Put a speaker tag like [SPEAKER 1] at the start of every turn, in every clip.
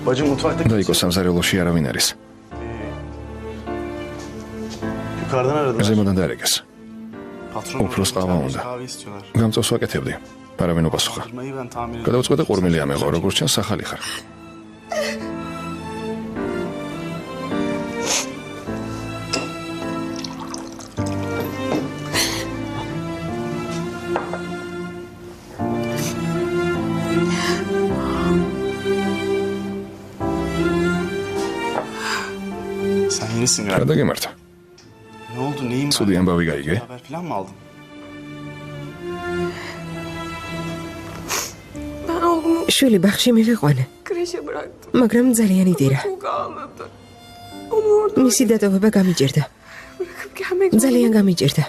[SPEAKER 1] Bacım mutfakta
[SPEAKER 2] Daiko სამზარეულოში არავინ არის.
[SPEAKER 1] Yukarıdan aradılar.
[SPEAKER 2] ზემოდან დაერეკეს.
[SPEAKER 1] Patron
[SPEAKER 2] Უფროს ყავა უნდა.
[SPEAKER 1] kahve istiyorlar.
[SPEAKER 2] გამწოს ვაკეთებდი. არავინ უპასუხა.
[SPEAKER 1] Firmayı ben tamir ediyorum.
[SPEAKER 2] გადავწყვეტე ყურმილი ამეღო, როგორც ჩანს ახალი ხარ.
[SPEAKER 1] Sen yenisin galiba.
[SPEAKER 2] გადაგემართა.
[SPEAKER 1] Ne oldu? Neyin var?
[SPEAKER 2] ცუდი ამბავი გაიგე?
[SPEAKER 1] Haber falan mı aldın?
[SPEAKER 3] Ben oğlumu
[SPEAKER 4] შვილი ბაღში მივიყვანე,
[SPEAKER 3] kreşe bıraktım.
[SPEAKER 4] მაგრამ ძალიან იდირა.
[SPEAKER 3] Çok ağladı. Onu orada
[SPEAKER 4] მისი დატოვება გამიჭირდა.
[SPEAKER 3] bırakıp gelmek
[SPEAKER 4] ძალიან გამიჭირდა.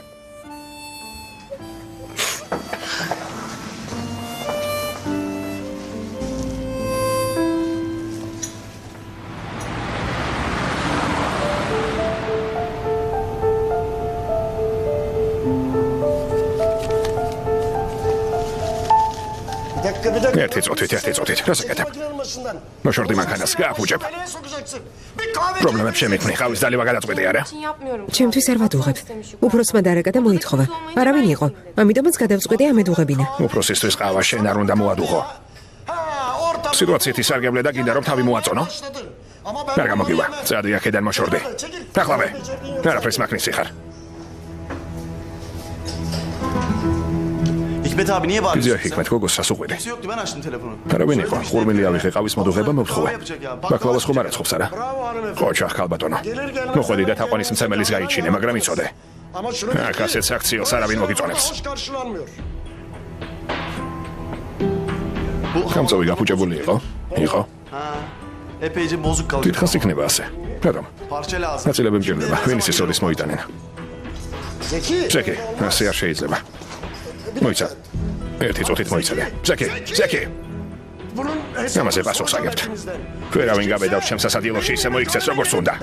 [SPEAKER 2] ერთი წუთით. რას აკეთებ? მოშორდი მანქანას, გააფუჭებ. პრობლემებს შემიქმნი, ხავის ძალივა გადაწყვეტი არა?
[SPEAKER 3] için yapmıyorum.
[SPEAKER 4] ჩემთვის არ ვადუღებ. უფროსმა დაარეკა და მოითხოვა. არავინ იყო. ამიტომაც გადავწყვეტე ამედუღებინა.
[SPEAKER 2] უფროსისთვის ყავა შენ არ უნდა მოადუღო. სიტუაციით ისარგებლე და გინდა რომ თავი მოაწონო? არ გამოგივა. წადი აქედან მოშორდი. დახლავე. არაფერს მაგნისი ხარ.
[SPEAKER 1] Hikmet abi niye
[SPEAKER 2] იზია
[SPEAKER 1] bağırıyorsun sen?
[SPEAKER 2] ჰიკმეთ გოგოს სასუყვირი.
[SPEAKER 1] Kimse yoktu ben açtım telefonu.
[SPEAKER 2] არავინ იყო. ყურმილი ავიღე ყავის მოდუღება მოვთხოვე. ბაკლავას ხომ არ აცხობს არა? ხო, ჩახკალ ბატონო. მოხვედი და თაყვანის მცემელის გაიჩინე, მაგრამ იცოდე. აქ ასეთ აქციელს არავინ მოგიწონებს. გამწოვი გაფუჭებული იყო? იყო.
[SPEAKER 1] Epeyce bozuk kalıyor.
[SPEAKER 2] დიდხანს იქნება ასე. რატომ?
[SPEAKER 1] Parça lazım.
[SPEAKER 2] ნაწილები მჭირდება. ვინის ის როდის მოიტანენ? ზეკი, ასე არ შეიძლება. მოიცა. ერთი წუთით მოიცადე. ზეკი. ამაზე პასუხს აგებთ. ვერავინ გაბედავს ჩემს სასადილოში ისე მოიქცეს როგორც უნდა.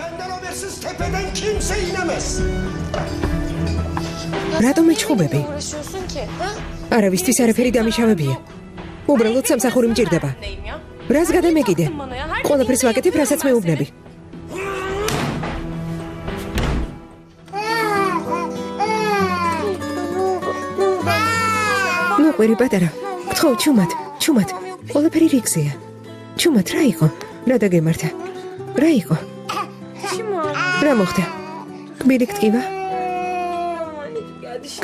[SPEAKER 4] რატომ ეჩხუბები?
[SPEAKER 3] Uğraşıyorsun ki? Ha?
[SPEAKER 4] არავისთვის არაფერი დამიშავებია. უბრალოდ სამსახური მჭირდება.
[SPEAKER 3] Neyim ya?
[SPEAKER 4] რას გადამეკიდე?
[SPEAKER 3] Bana ya. Her
[SPEAKER 4] ყველაფერს ვაკეთებ, რასაც მეუბნები. ნუ ყვირი პატარა. გთხოვ, ჩუმად. ყველაფერი რიგზეა. ჩუმად, რა იყო? რა დაგემართა? რა იყო?
[SPEAKER 3] Kim var?
[SPEAKER 4] რა მოხდა? კბილი გტკივა?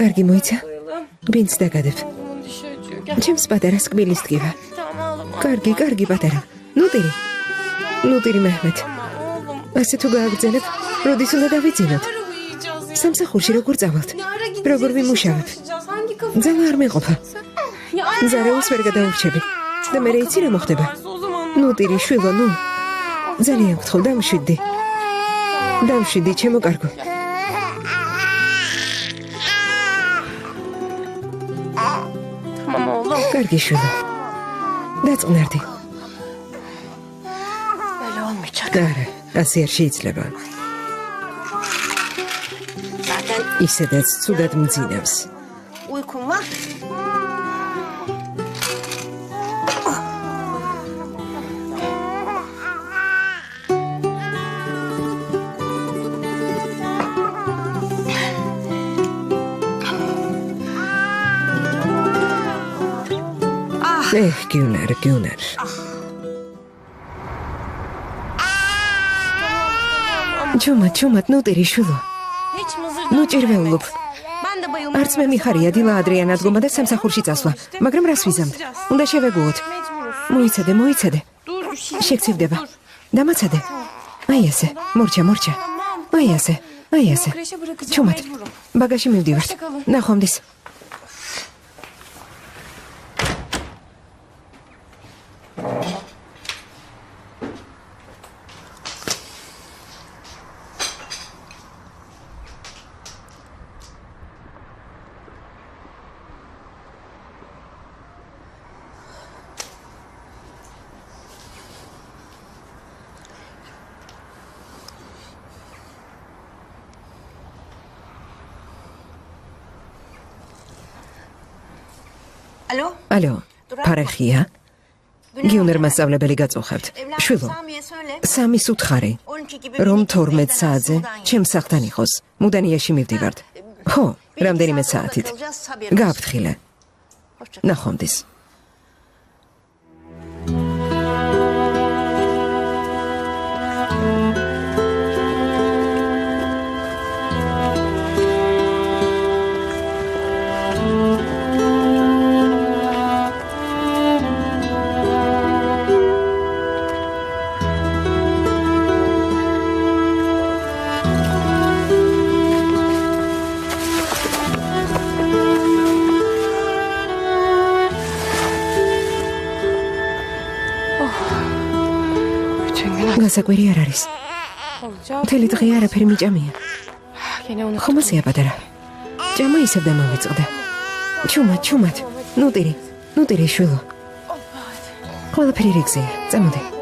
[SPEAKER 4] კარგი მოიცა? ბინც დაგადებ.
[SPEAKER 3] Bunun dişi acıyor. Gel.
[SPEAKER 4] ჩემს პატარას კბილის ტკივა.
[SPEAKER 3] Tamam ağlama.
[SPEAKER 4] კარგი პატარა. ნუტირი მეჰმეთ.
[SPEAKER 3] Ama oğlum.
[SPEAKER 4] ასე თუ გააგრძელებ, როდის უნდა დავიძინოთ?
[SPEAKER 3] Ara uyuyacağız ya.
[SPEAKER 4] სამსახურში როგორ წავალთ?
[SPEAKER 3] Ne ara gideceğiz?
[SPEAKER 4] როგორ ვიმუშავებ?
[SPEAKER 3] Çalışacağız? Hangi kafa?
[SPEAKER 4] ძალა არ მეყოფა.
[SPEAKER 3] Ya anne.
[SPEAKER 4] ზარეულს ვერ გადაურჩები. და მე იცი რა მოხდება?
[SPEAKER 3] O zaman.
[SPEAKER 4] ნუტირი შვილო, ნუ. ძალიან გთხოვ, დამშვიდი, ჩემო კარგო.
[SPEAKER 3] Tamam oğlum.
[SPEAKER 4] კარგი შვილო. დაწყნარდი.
[SPEAKER 3] Böyle olmayacak.
[SPEAKER 4] არა, ასე არ შეიძლება.
[SPEAKER 3] Zaten
[SPEAKER 4] ისედაც ცუდად მძინავს.
[SPEAKER 3] uykum var.
[SPEAKER 4] გიუნარ. ჩუმად, ნუტირი შვილო.
[SPEAKER 3] Hiç mızır.
[SPEAKER 4] ნუ ჭირვეულობ.
[SPEAKER 3] Ben de bayılmaya
[SPEAKER 4] არც მე მიხარია დილა ადრიან ადგომა და სამსახურში წასვლა, მაგრამ რას ვიზამთ? უნდა შევეგუოთ.
[SPEAKER 3] Mecburuz.
[SPEAKER 4] მოიცადე.
[SPEAKER 3] Dur.
[SPEAKER 4] შეგცივდება. დამაცადე. აი ასე. მორჩა. აი ასე.
[SPEAKER 3] Kreşe bırakacağım.
[SPEAKER 4] ჩუმად.
[SPEAKER 3] Mecburum.
[SPEAKER 4] ბაგაში მივდივართ. ნახვამდის.
[SPEAKER 3] Alo.
[SPEAKER 4] ალო, ფარეხია? გიუნერ მასწავლებელი გაწუხებთ. შვილო, სამის უთხარი, რომ 12 საათზე ჩემს სახლთან იყოს. მუდანიაში მივდივართ. ხო, რამდენიმე საათით. გააფრთხილე. ნახვამდის. გასაკვირი არ არის. მთელი დღე არაფერი მიჭამია. ხომ ასეა პატარა? ჭამა ისევ დამავიწყდა. ჩუმად. ნუტირი შვილო. ყველაფერი რიგზეა. წამოდი.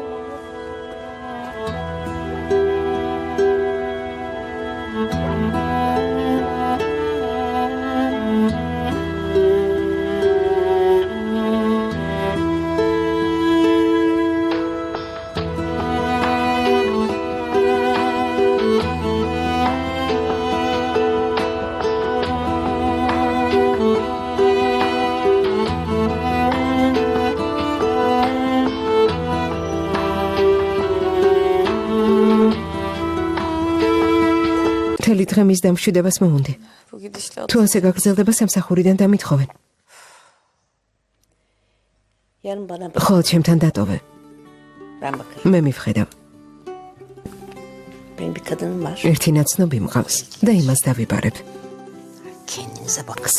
[SPEAKER 4] მთელი დღე მის დამშვიდებას მოუნდი. თუ ასე გაგრძელდება სამსახურიდან დამითხოვენ. ხოლ ჩემთან დატოვე. მე მივხედავ. ერთი ნაცნობი მყავს და იმას დავიბარებ.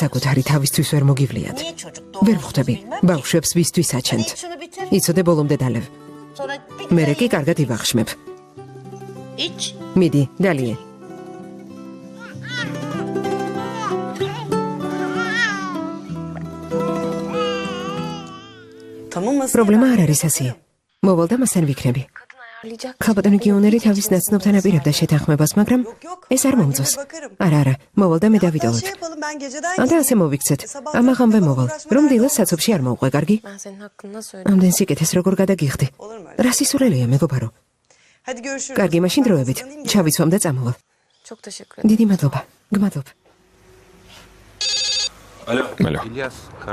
[SPEAKER 4] საკუთარი თავისთვის ვერ მოგივლიათ. ვერ ვხვდები, ბავშვებს ვისთვის აჩენთ. იცოდე ბოლომდე დალევ. მერე კი კარგად ივახშმებ. მიდი, დალიე. პრობლემა არ არის ასეა. მოვალ და მასთან ვიქნები. ქალბატონი გიუნერი თავის ნაცნობთან აპირებდა შეთანხმებას, მაგრამ ეს არ მომწონს. არა, მოვალ და მე დავიტოვოთ. და ასე მოვიქცეთ. ამაღამვე მოვალ, რომ დილას საცობში არ მოვყვე, კარგი? ამდენ სიკეთეს როგორ გადაგიხდი. რა სისულელეა, მეგობარო. კარგი, მაშინ დროებით. ჩავიცვამ და წამოვალ. დიდი მადლობა. გმადლობ.
[SPEAKER 2] მელო.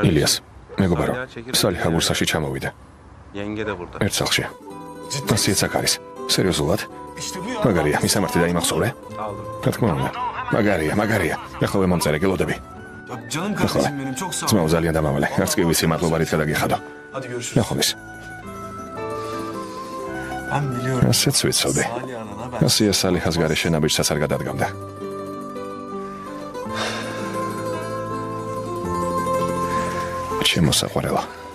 [SPEAKER 2] ილიას. მეგობარო, სალი ჰაბურსაში ჩამოვიდა. ერთ სახლში. ასეც აქ არის. სერიოზულად? მაგარია, მისამართი დაიმახსოვრე? რა თქმა უნდა. მაგარია. ახლავე მომწერე, გელოდები. ძმაო, ძალიან დამავალე. არც კი ვიცი მადლობა რით გადაგიხადო. ნახვამდის. ასეც ვიცოდი. ასეა სალიხას გარეშე ნაბიჯსაც არ გადადგამდა. შემოსაყვარელა.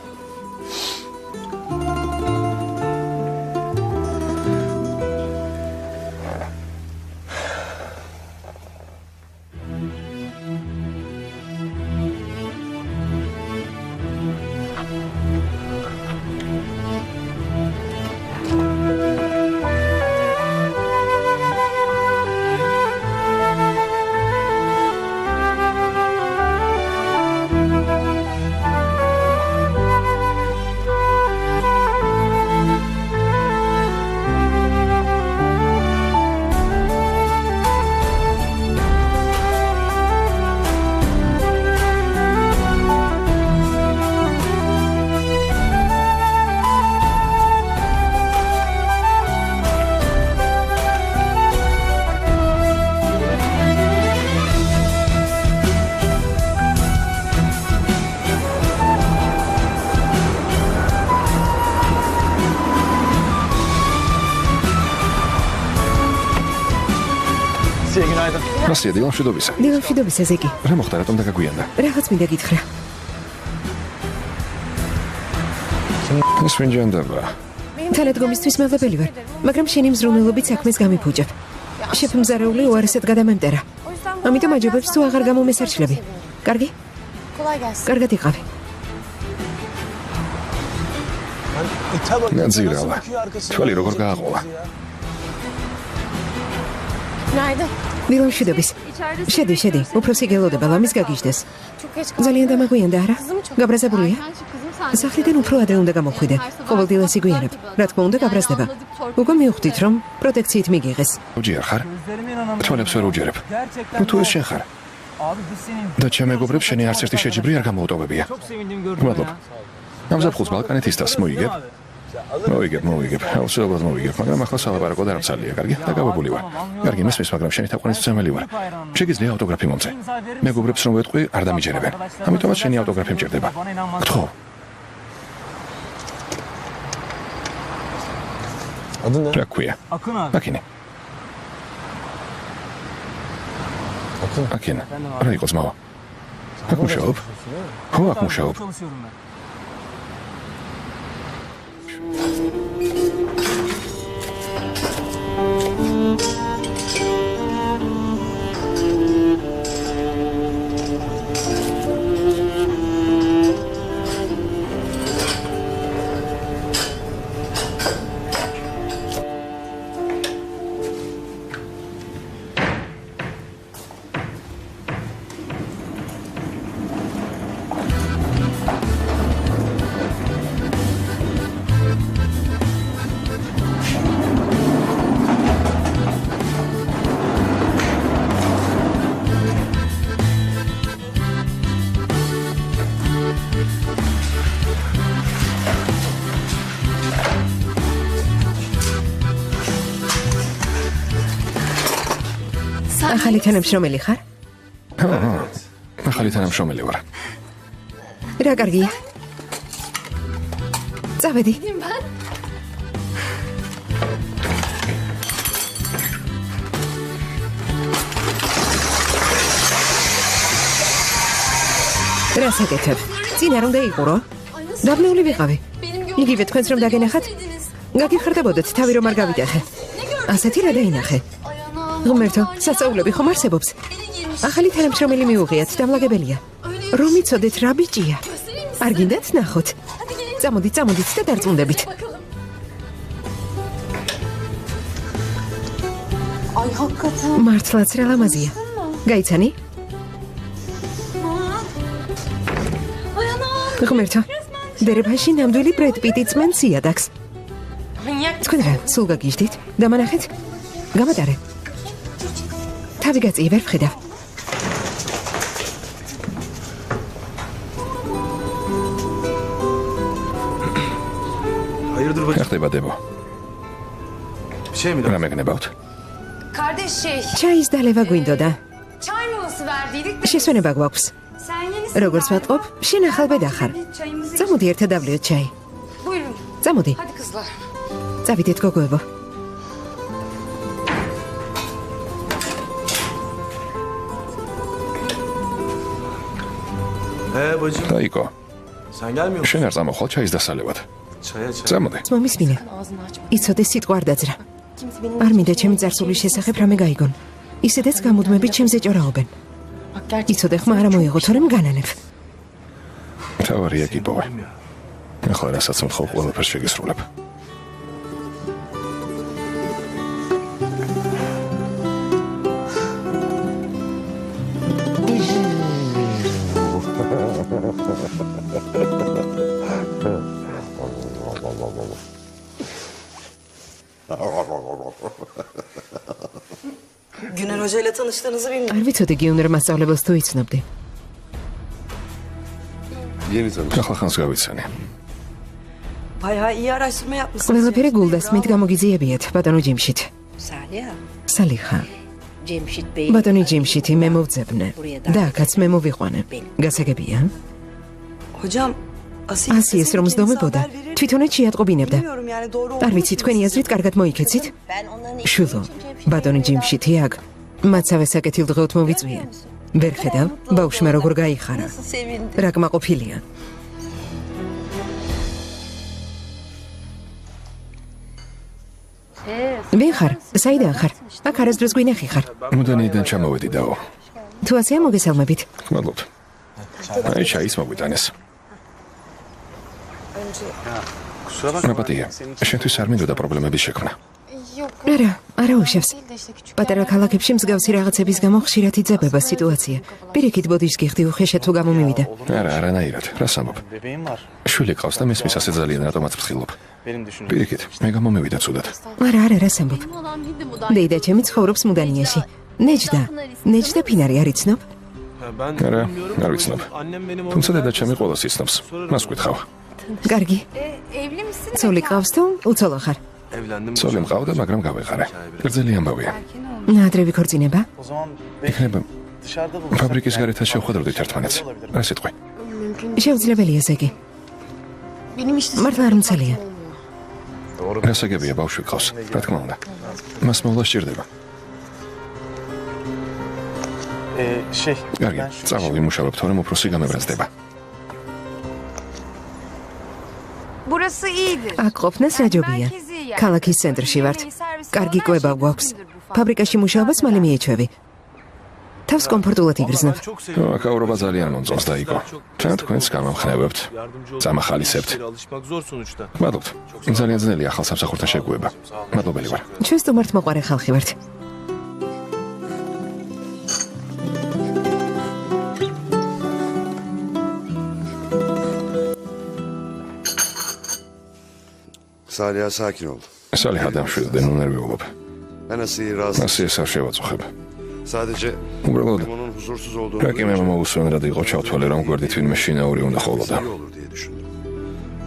[SPEAKER 2] ასია დილამშვიდობისა.
[SPEAKER 4] დილამშვიდობისა, ზეგი.
[SPEAKER 2] რა მოხდა, რატომ დაგაგვიანდა?
[SPEAKER 4] რაღაც მინდა გითხრა.
[SPEAKER 2] ეს ვინჯანდება.
[SPEAKER 4] თანადგომისთვის მადლობელი ვარ, მაგრამ შენი მზრუნველობით საქმეს გამიფუჭებ. შეფმზარეული უარესად გადამემტერა. ამიტომ აჯობებს თუ აღარ გამომესარჩლები. კარგი? კარგად იყავი.
[SPEAKER 2] ნაძირავა. თვალი როგორ გააყოლა?
[SPEAKER 4] დილამშვიდობის. შედი, უფროსი გელოდება, ლამის გაგიჟდეს. ძალიან დამაგვიანდა, არა? გაბრაზებულია? სახლიდან უფრო ადრე უნდა გამოხვიდე. ყოველდღიურად იგვიანებ. რა თქმა უნდა, გაბრაზდება. უკვე მივხვდით, რომ პროტექციით მიგიღეს.
[SPEAKER 2] უჯერ ხარ? თვალებს ვერ უჯერებ. თუ ეს შენ ხარ? და ჩემ მეგობრებს შენი არც ერთი შეჯიბრი არ გამოუტოვებია. მადლობ. ამ ზაფხულს ბალკანეთის დასს მოიგებ? მოიგებ. აუცილებლად მოიგებ, მაგრამ ახლა სალაპარაკო და არცალია, კარგი? დაკავებული ვარ. კარგი, მესმის, მაგრამ შენი თაყვანისმცემელი ვარ. შეგიძლია ავტოგრაფი მომწე. მეგობრებს რომ ვეთყვი, არ დამიჯერებენ. ამიტომაც შენი ავტოგრაფი მჭირდება. გთხოვ. რა ქვია? აკინე. აკინე. რა იყო ძმაო? აქ მუშაობ? ხო, აქ მუშაობ. ახალი თანამშრომელი ხარ? ახალი თანამშრომელი ვარ.
[SPEAKER 4] რა კარგია. წავედი. რა საკეთებ? წინ არ უნდა იყურო? დაბნეული ვიყავი. იგივე თქვენს რომ დაგენახათ? გაგიხარდებოდეთ თავი რომ არ გავიტეხე. ასეთი რა დაინახე? ღმერთო, სასწაულები ხომ არსებობს? ახალი თანამშრომელი მიუღიათ, დამლაგებელია. რომ იცოდეთ რა ბიჭია. არ გინდათ ნახოთ? წამოდით და დარწმუნდებით. მართლაც რა ლამაზია. გაიცანი? ღმერთო, დერეფანში ნამდვილი ბრედ პიტი წმენს იადაგს. თქვენ რა, სულ გაგიჟდით? დამანახეთ? გამატარე. თავი გაწიე, ვერ ვხედავ.
[SPEAKER 2] რა ხდება დებო? რა მეგნებავთ?
[SPEAKER 4] ჩაის დალევა გვინდოდა. შესვენება გვაქვს. როგორც ვატყობ, შენ ახალ ბედახარ. წამოდი ერთად დავლიოთ ჩაი. წამოდი. წავიდეთ გოგოებო.
[SPEAKER 2] დაიკო.
[SPEAKER 1] Sen gelmiyor musun?
[SPEAKER 2] შენ არ წამოხვალ ჩაის დასალევად.
[SPEAKER 1] Çaya.
[SPEAKER 2] წამოდი.
[SPEAKER 4] მომისმინე. იცოდე სიტყვა არ დაძრა. არ მინდა ჩემი წარსულის შესახებ რამე გაიგონ. ისედაც გამუდმებით ჩემზე ჭორაობენ. იცოდე ხმა არ მოიღო, თორემ განანებ.
[SPEAKER 2] თავარია კიპოვე. ახლა რასაც მოხალ ყველაფერს შეგისრულებ.
[SPEAKER 5] Güner Hoca ile tanıştığınızı bilmiyorum.
[SPEAKER 4] არ ვიცოდი გიუნერ მასწავლებელს თუ იცნობდი.
[SPEAKER 2] ახლა ხანს გავიცანი.
[SPEAKER 5] Bayağı iyi araştırma yapmışsınız.
[SPEAKER 4] ყველაფერი გულდასმით გამოგიზიებიათ, ბატონო ჯიმშით.
[SPEAKER 6] Saliha,
[SPEAKER 4] სალიხა.
[SPEAKER 6] Cemşit Bey.
[SPEAKER 4] ბატონი ჯიმშითი მე მოვძებნე. და აქაც მე მოვიყვანე. გასაგებია?
[SPEAKER 5] Hocam
[SPEAKER 4] ასიეს რომ ზდომებოდა, თვითონაც შეატყობინებდა.
[SPEAKER 5] bilmiyorum yani doğru
[SPEAKER 4] არ ვიცი, თქვენი აზრით კარგად მოიქეცით?
[SPEAKER 6] Ben onların
[SPEAKER 4] შულო, ბატონი ჯიმშითი აქ მაცავე საკეთილდღეოდ მოვიწვია. ვერ ხედავ, ბავშვმა როგორ გაიხარა.
[SPEAKER 6] nasıl sevindi.
[SPEAKER 4] რა კმაყოფილია. ვინ ხარ? საიდან ხარ? აქ არასდროს გვინახი ხარ.
[SPEAKER 2] მუდანიდან ჩამოვედი დაო.
[SPEAKER 4] თუ ასეა მოგესალმებით.
[SPEAKER 2] მადლობთ. აი ჩაის მოგვიტანეს. რაპატია, შენთვის არ მინდოდა პრობლემების შექმნა.
[SPEAKER 4] არა უშავს. პატარა ქალაქებში მსგავსი რაღაცების გამო ხშირად იძებება სიტუაცია. პირიქით ბოდიშს გიხდი უხეშად თუ გამომივიდა.
[SPEAKER 2] არა, არანაირად. რას ამბობ? შვილი ყავს და მის მისასე ძალიან რატომაც ფრთხილობ.
[SPEAKER 1] Benim düşündüğüm.
[SPEAKER 2] პირიქით, მე გამომივიდა ცუდად.
[SPEAKER 4] არა, რას ამბობ? დეიდა ჩემი ცხოვრობს მუდანიაში. ნეჯდა ფინარი არ იცნობ?
[SPEAKER 1] Ben
[SPEAKER 2] არა,
[SPEAKER 1] bilmiyorum.
[SPEAKER 2] არ ვიცნობ.
[SPEAKER 1] Annem benim onu...
[SPEAKER 2] თუმცა დედა ჩემი ყველას იცნობს. მას გითხავ.
[SPEAKER 4] კარგი. ცოლი ყავს თუ უცოლო ხარ?
[SPEAKER 1] Evlendim.
[SPEAKER 2] ცოლი მყავდა, მაგრამ გავეღარე. გრძელი ამბავია.
[SPEAKER 4] ადრე ვიქორწინება?
[SPEAKER 1] O zaman
[SPEAKER 2] იქნება
[SPEAKER 1] dışarıda buluşsak.
[SPEAKER 2] ფაბრიკის გარეთ შევხვდროდით ერთმანეთს. რა სიტყვი?
[SPEAKER 4] შეუძლებელია ზეგი. მართლა არ მცელია.
[SPEAKER 2] რასაგებია ბავშვი ყავს. რა თქმა უნდა. მას მოვლა სჭირდება. კარგი, წავალ ვიმუშავებ, თორემ უფროსი გამებრაზდება.
[SPEAKER 4] აქ ყოფნა საჯობია. ქალაქის ცენტრში ვართ. კარგი კვება გვაქვს. ფაბრიკაში მუშაობას მალე მიეჩვევი. თავს კომფორტულად იგრძნობ.
[SPEAKER 2] აკაურობა ძალიან მომწონს დაიკო. თან თქვენს გამამხნევებთ. წამახალისებთ.
[SPEAKER 1] Alışmak zor sonuçta.
[SPEAKER 2] მადლობთ. ძალიან ძნელია ახალ სამსახურთან შეგუება. მადლობელი ვარ.
[SPEAKER 4] ჩვენ სტუმართ მოყარე ხალხი ვართ.
[SPEAKER 7] Salih'a sakin ol.
[SPEAKER 2] Salih damşırdı, nunnerviolub.
[SPEAKER 7] Ben Asiye'yi rahatsız.
[SPEAKER 2] Asiye sarşevadzухებ.
[SPEAKER 7] Sadece
[SPEAKER 2] უბრალოდ
[SPEAKER 7] onun huzursuz olduğunu
[SPEAKER 2] რაკიმემ მოусვენრად იყო ჩავთვალე, რომ გვერდით ვინმე შინაური უნდა ხოვოდა.
[SPEAKER 7] iyi olur diye düşündüm.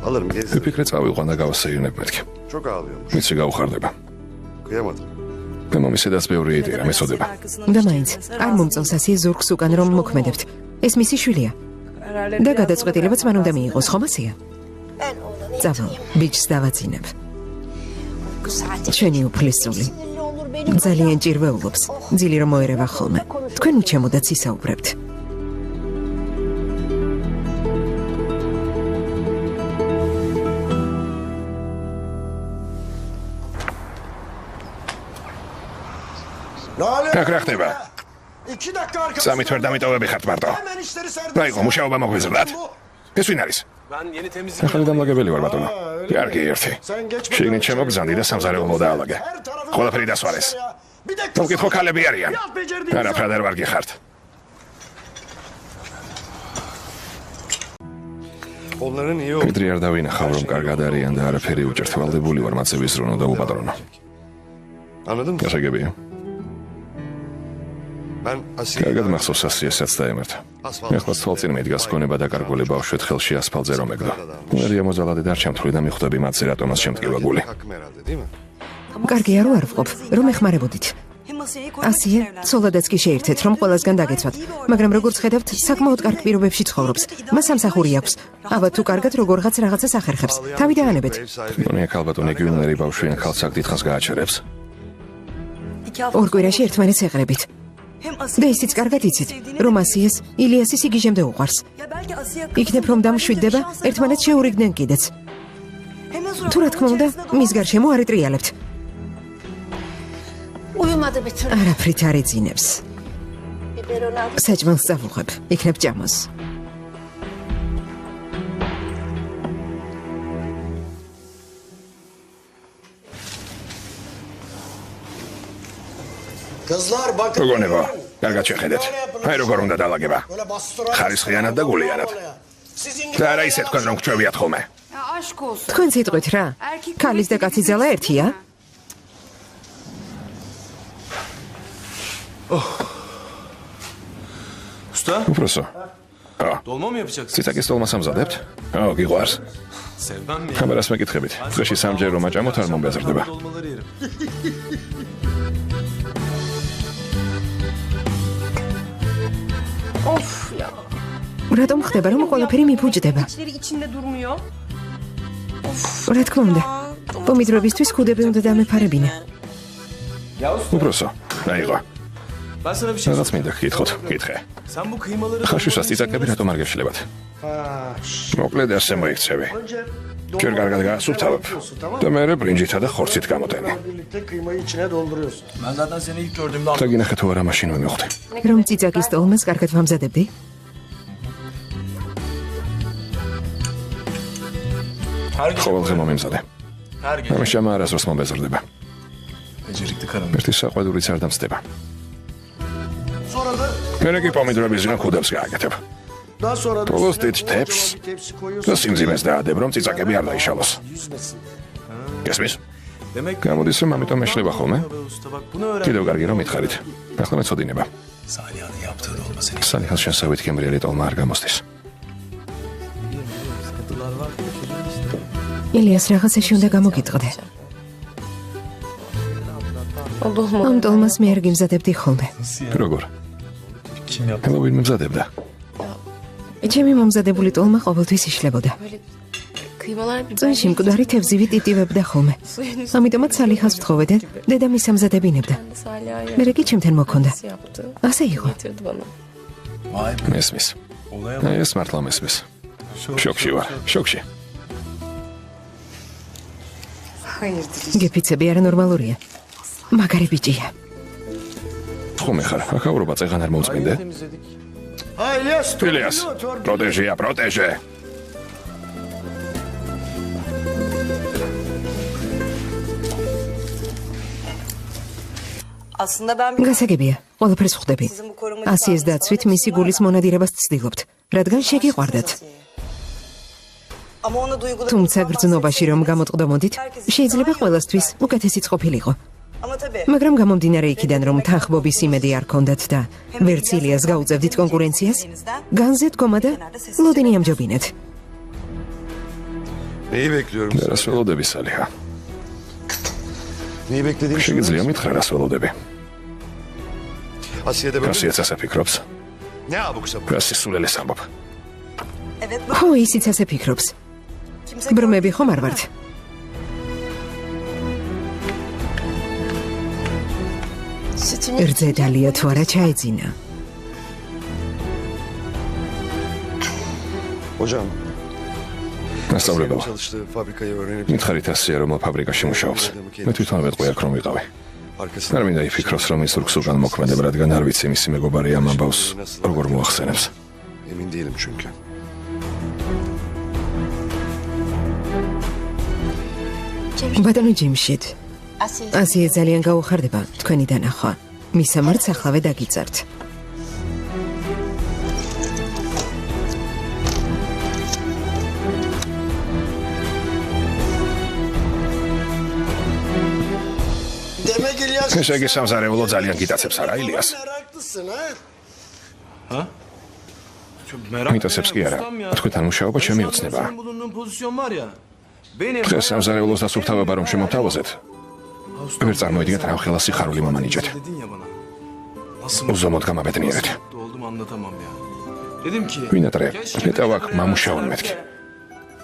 [SPEAKER 7] Alırım gezdir.
[SPEAKER 2] ვიფიქრე წავიყვან და გავასეირნებ მეთქი.
[SPEAKER 7] Çok ağlıyormuş.
[SPEAKER 2] ვიცი გაუხარდება.
[SPEAKER 7] Kıyamadım.
[SPEAKER 2] მე მომისედაც ბევრი იდეა მეწოდება.
[SPEAKER 4] და მაინც არ მომწონს ასიე ზურგს უკან რომ მოქმედებთ. ეს მისი შვილია. და გადაწყვეტილებაც მან უნდა მიიღოს, ხომ ასია? წავალ, ბიჭს დავაძინებ. ჩვენი უფლისწული. ძალიან ჭირვეულობს. ძილი რომ მოერევა ხოლმე. თქვენ უჩემოდაც ისაუბრებთ.
[SPEAKER 2] აქ რა ხდება? სამით ვერ დამიტოვები ხართ მარტო. რა იყო, მუშაობა მოგვიზრდათ? ეს ვინ არის?
[SPEAKER 1] Ben yeni temizlik
[SPEAKER 2] ახალი დამლაგებელი ვარ ბატონო. კარგი ერთი. შიგნით შემოგზანდი და სამზარეულო დაალაგე. ყველაფერი დასვარეს. მოგკითხო ქალები არიან. არაფრად არ ვარ გიხართ.
[SPEAKER 7] Onların iyi olduğunu
[SPEAKER 2] პედრი არ დავინახავ რომ კარგად არიან და არაფერი უჭერთ. ვალდებული ვარ მათზე ვიზრუნო და უპატრონო.
[SPEAKER 7] anladın mı?
[SPEAKER 2] გასაგებია.
[SPEAKER 7] Ben Asiye'yi
[SPEAKER 2] კარგად მახსოვს ასიესაც დაემართა. ეხლა თვალწინ მიდგას გონება დაკარგული ბავშვი ხელში ასფალტზე რომ ეგდო. მერია მოზალადი დარჩამთვლი და მიხვდები მათზე რატომაც შემტკივა გული.
[SPEAKER 7] hakkım herhalde değil mi?
[SPEAKER 4] კარგი არ ვარვყოფ, რომ ეხმარებოდით. ასიე, ცოლადაც კი შეერთეთ, რომ ყველასგან დაგეცვათ. მაგრამ როგორც ხედავთ, საკმაოდ კარგ პირობებში ცხოვრობს. მას სამსახური აქვს. აბა თუ კარგად როგორღაც რაღაცას ახერხებს. თავი დაანებეთ.
[SPEAKER 2] მონია ქალბატონი გიუნერი ბავშვი ან ხალხს აქ დიდხანს გააჩერებს.
[SPEAKER 4] ორ კვირაში ერთმანეთს ეყრებით. და ისიც კარგად იცით, რომ ასიეს ილიასი სიგიჟემდე უყვარს. იქნებ რომ დამშვიდდება, ერთმანეთს შეურიგდნენ კიდეც. თუ რა თქმა უნდა, მის გარშემო არ ეტრიალებთ.
[SPEAKER 6] Uyumadı bir türlü.
[SPEAKER 4] არაფრით არ ეძინებს.
[SPEAKER 6] Biberon aldı.
[SPEAKER 4] საჭმელს წავუღებ, იქნებ ჭამოს.
[SPEAKER 8] Kızlar bakın.
[SPEAKER 2] გოგონებო, კარგად შეხედეთ. აი როგორ უნდა დაალაგება. ხარისხიანად და გულიანად. და არა ისე თქვენ რომ გჭვევიათ ხოლმე.
[SPEAKER 4] თქვენ სიტყვით რა? ქალის და კაცის ძალა ერთია?
[SPEAKER 1] Usta,
[SPEAKER 2] უფროსო.
[SPEAKER 1] dolma mı yapacaksın?
[SPEAKER 2] ციტაკის თოლმას ამზადებთ? გიყვარს.
[SPEAKER 1] Sevmem mi?
[SPEAKER 2] კამერას მეკითხებით. დღეში სამჯერ რომ აჭამოთ არ მომბეზრდება.
[SPEAKER 1] Dolmaları yerim.
[SPEAKER 4] რატომ ხდება რომ ყველაფერი მიფუჭდება?
[SPEAKER 3] içinde durmuyor.
[SPEAKER 4] რა თქმა უნდა. პომიდრებისთვის ქუდები უნდა დამეფარებინა.
[SPEAKER 2] უფროსო. აიღო.
[SPEAKER 1] Ben sana bir şey
[SPEAKER 2] რაღაც მინდა გკითხოთ. კითხე.
[SPEAKER 1] Sen bu kıymaları...
[SPEAKER 2] ხაშვისას ციტაკები რატომ არ გეშლებათ? მოკლედ ასე მოიქცევი. ჯერ კარგად გაასუფთავებ. და მერე ბრინჯითა და ხორცით გამოტენე.
[SPEAKER 8] Birlikte kıymayı içine dolduruyorsun.
[SPEAKER 1] Ben zaten seni ilk gördüğümde...
[SPEAKER 2] დაგინახე თუ არა მაშინ ვიმივხვდი.
[SPEAKER 4] რომ ციცაკის ტოლმას კარგად ვამზადებდი?
[SPEAKER 2] ყოველდღე მომიმზადე.
[SPEAKER 1] Her gece
[SPEAKER 2] ამის ჭამა არასდროს მომბეზრდება.
[SPEAKER 1] becerikli karım.
[SPEAKER 2] ერთი საყვედურიც არ დამსდება.
[SPEAKER 8] Sonra da
[SPEAKER 2] მერე კი პომიდრებისგან ქუდებს გააკეთებ.
[SPEAKER 8] Daha sonra da
[SPEAKER 2] Tolos
[SPEAKER 8] üstüne
[SPEAKER 2] dit teps.
[SPEAKER 8] tepsi koyuyorsun.
[SPEAKER 2] და სიმძიმეს დაადებ, რომ წიწაკები არ დაიშალოს.
[SPEAKER 8] Yüzmesin.
[SPEAKER 2] გესმის?
[SPEAKER 1] Demek
[SPEAKER 2] გამოდის რომ ამიტომ მეშლება ხოლმე?
[SPEAKER 1] usta bak bunu öğren.
[SPEAKER 2] კიდევ კარგი რომ მითხარით. ახლა მეწოდინება.
[SPEAKER 1] Saliha'nın yaptığı da olmasa ne
[SPEAKER 2] სალიხას შენსავით კემბრიელი ტოლმა არ გამოსდის.
[SPEAKER 1] sıkıntılar var ki çocuğun işte.
[SPEAKER 4] ილიას რაღაცაში უნდა გამოგიტყდე. ამ ტოლმას მე არ გიმზადებდი ხოლმე.
[SPEAKER 2] როგორ?
[SPEAKER 1] Kim yaptı?
[SPEAKER 2] ჰელოვინ მემზადებდა.
[SPEAKER 4] ჩემი მომზადებული ტოლმა ყოველთვის იშლებოდა. წვენში მკვდარი თევზივი ტიტივებდა ხოლმე. ამიტომაც სალიხას ვთხოვედე, დედა მის ამზადებინებდა. მე კი ჩემთან მოქონდა. ასე იყო.
[SPEAKER 1] Vay be.
[SPEAKER 2] მესმის.
[SPEAKER 1] Olaya
[SPEAKER 2] აი ეს მართლა მესმის. შოქში ვარ, შოქში.
[SPEAKER 4] გეფიცები არანორმალურია. მაგარი ბიჭია.
[SPEAKER 2] ხომ ხარ, ახავრობა წეღან არ მოუწმინდე?
[SPEAKER 1] temizledik.
[SPEAKER 8] Ha İlyas.
[SPEAKER 2] ილიას, პროტეჟია, პროტეჟე.
[SPEAKER 5] Aslında ben bir
[SPEAKER 4] გასაგებია, ყველაფერს ხვდები.
[SPEAKER 5] Sizin bu koruma
[SPEAKER 4] ასიეს დაცვით მისი გულის მონადირებას ცდილობთ, რადგან შეგიყვარდათ.
[SPEAKER 5] Ama ona duygularım.
[SPEAKER 4] თუმცა გრძნობაში რომ გამოტყდომოდით, შეიძლება ყველასთვის უკეთესიც ყოფილიყო.
[SPEAKER 5] Ama tabii.
[SPEAKER 4] მაგრამ გამომდინარე იქიდან რომ თანხმობის იმედი არ ქონდათ და ვერც ილიას გაუწევდით კონკურენციას, განზე დგომა და ლოდინი ამჯობინეთ.
[SPEAKER 7] Neyi bekliyorum?
[SPEAKER 2] და რას ველოდები სალიხა?
[SPEAKER 7] Neyi beklediğimi
[SPEAKER 2] შეგიძლია მითხრა რას ველოდები?
[SPEAKER 7] Asiye'de böyle mi?
[SPEAKER 2] რასიაც ასე ფიქრობს?
[SPEAKER 7] Ne abuk sabuk?
[SPEAKER 2] რას სისულელეს ამბობ?
[SPEAKER 5] Evet.
[SPEAKER 4] ხო, ისიც ასე ფიქრობს.
[SPEAKER 5] Kimse
[SPEAKER 4] ბრმები ხომ არ ვართ? რძედალია თუ არა ჩაეძინა.
[SPEAKER 7] Hocam.
[SPEAKER 2] მასწავლებელო,
[SPEAKER 7] Çalıştığı fabrikayı öğrenip
[SPEAKER 2] მითხარით ასია რომ ფაბრიკაში მუშაობს. მე თვითონ ვეტყვი აქ რომ ვიყავი.
[SPEAKER 7] arkasına
[SPEAKER 2] არ მინდა იფიქროს რომ ის რუქს უკან მოქმედება, რადგან არ ვიცი მისი მეგობარი ამ ამბავს როგორ მოახსენებს.
[SPEAKER 7] emin değilim çünkü.
[SPEAKER 4] ბატონო ჯიმშიდ, ასიე ძალიან გაუხარდება თქვენი დანახვა. მისამართს ახლავე დაგიწართ.
[SPEAKER 8] Demek İlyas.
[SPEAKER 2] ესე იგი სამზარეულო ძალიან გიტაცებს არა ილიას?
[SPEAKER 8] Meraklısın ha?
[SPEAKER 1] Çok merak
[SPEAKER 2] მიტაცებს კი არა.
[SPEAKER 1] ustam ya.
[SPEAKER 2] თქვენთან მუშაობა ჩემი ოცნებაა.
[SPEAKER 1] Senin bulunduğun pozisyon var ya. Benim.
[SPEAKER 2] დღეს სამზარეულოს დასუფთავება რომ შემოვთავაზეთ, ვერ წარმოიდგენთ რა ხელა სიხარული მომანიჭეთ.
[SPEAKER 1] Dedin ya bana. Nasıl
[SPEAKER 2] უზომოდ გამაბედნიერეთ.
[SPEAKER 1] mutlu oldum anlatamam ya. Dedim ki.
[SPEAKER 2] ვინატრე,
[SPEAKER 1] keşke
[SPEAKER 2] მეტავ აქ მამუშაონ მეთქი.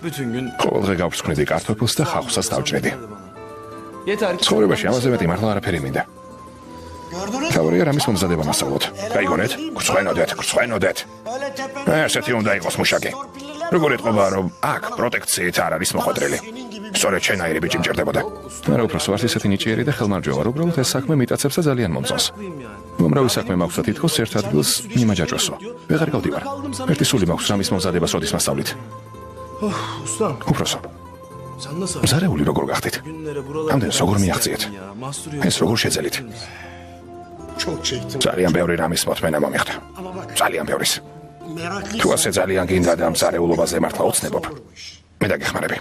[SPEAKER 1] Bütün gün.
[SPEAKER 2] ყოველდღე გავსკვნიდი კარტოფილს და ხახუსაც დავჭრედი.
[SPEAKER 1] Yeter ki.
[SPEAKER 2] ცხოვრებაში ამაზე მეტი მართლა არაფერი მინდა.
[SPEAKER 8] Gördünüz mü?
[SPEAKER 2] თავია რამის მომზადება მასწავლოთ. გაიგონეთ? გწვენოდეთ, გწვენოდეთ.
[SPEAKER 8] Öyle tepeden.
[SPEAKER 2] ესეთი უნდა იყოს მუშაკი. როგორ ეთყობა რომ აქ პროტექციით არ არის მოხვედრილი. სწორედ შენაირი ბიჭი მჭირდებოდა. არა უფრო სვართ ისეთი ნიჭიერი და ხელმარჯვევა, უბრალოდ ეს საქმე მიტაცებს და ძალიან მომწონს. მომრავი საქმე მაქვს და თითქოს ერთ ადგილს მიმაჯაჭვესო. ვეღარ გავდივარ. ერთი სული მაქვს რამის მომზადებას როდის მასწავლით.
[SPEAKER 1] Ustam.
[SPEAKER 2] უფროსო,
[SPEAKER 1] Sen nasıl?
[SPEAKER 2] მზარეული როგორ გახდით?
[SPEAKER 1] Günlere buralara.
[SPEAKER 2] ამდენ როგორ მიაღწიეთ? ეს როგორ შეძელით?
[SPEAKER 8] Çok çektim.
[SPEAKER 2] ძალიან ბევრი რამის მოთმენა მომიხდა.
[SPEAKER 8] Ama bak
[SPEAKER 2] ძალიან ბევრის.
[SPEAKER 8] meraklısın.
[SPEAKER 2] თუ ასე ძალიან გინდა და მზარეულობაზე მართლა ოცნებობ, მე დაგეხმარები.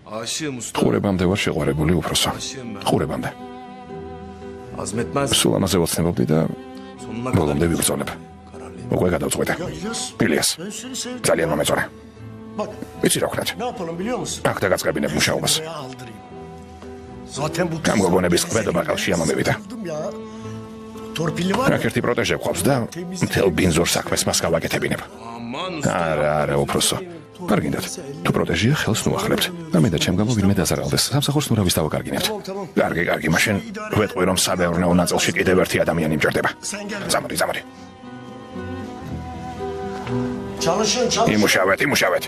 [SPEAKER 1] Aşığım usta.
[SPEAKER 2] ყურებამდე ვარ შეყვარებული უფროსო. ყურებამდე.
[SPEAKER 1] Azmetmez.
[SPEAKER 2] სულ ამაზე ოცნებობდი და
[SPEAKER 1] Sonuna kadar.
[SPEAKER 2] ბოლომდე ვიბრძოლებ. უკვე გადავწყვეტე.
[SPEAKER 8] Ya İlyas.
[SPEAKER 2] ილიას,
[SPEAKER 8] Ben seni sevdim.
[SPEAKER 2] ძალიან მომეწონა.
[SPEAKER 8] Bak
[SPEAKER 2] ვიცი რა ვქნათ?
[SPEAKER 8] ne yapalım biliyor musun?
[SPEAKER 2] აქ დაგაწყებინებ მუშაობას.
[SPEAKER 8] Buraya aldırayım. Zaten bu
[SPEAKER 2] გამგოგონების კვედობა ყელში ამომივიდა.
[SPEAKER 8] Sevdim ya. Torpilli var
[SPEAKER 2] აქ
[SPEAKER 8] ya.
[SPEAKER 2] ერთი პროტეჟე გვყავს და მთელ ბინზურ საქმეს მას გავაკეთებინებ.
[SPEAKER 1] Aman usta.
[SPEAKER 2] არა, უფროსო. არ გინდათ. თუ პროტეჟია ხელს ნუახლებთ. და მე და ჩემ გამო ვინმე დაზარალდეს. სამსახურს ნურავის დავაკარგინებთ. კარგი, კარგი, მაშინ ვეტყვი რომ საბეურნეო ნაწილში კიდევ ერთი ადამიანი მჭირდება. ზამთრი.
[SPEAKER 8] Çalışın çalışın.
[SPEAKER 2] იმუშავეთ.